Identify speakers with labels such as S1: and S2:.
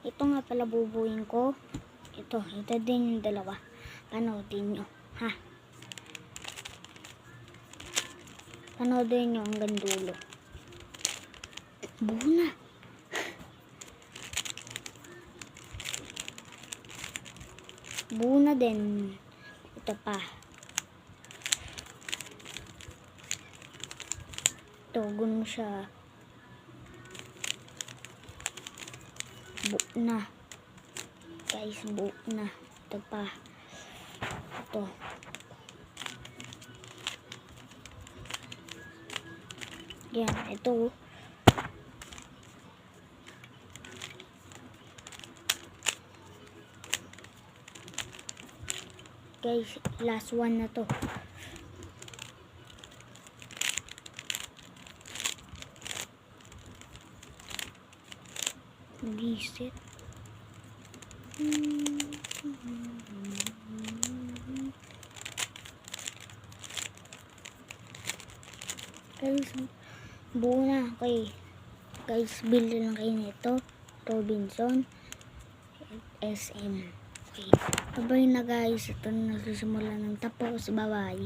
S1: Ito nga pala bubuin ko. Ito din yung dalawa. Panoodin nyo, ha? Panoodin nyo hanggang dulo. Buo na. Buo na din. Ito pa. Ito, guno siya. Buo na. Guys, buo na. Ito pa. Ito. Yan, ito. Guys, last one na to. Reset. Guys, buo na. Okay. Guys, bili lang kayo nito. Robinson SM. Okay. Bye-bye na guys. Ito na nagsisimula ng tapos. Bye-bye.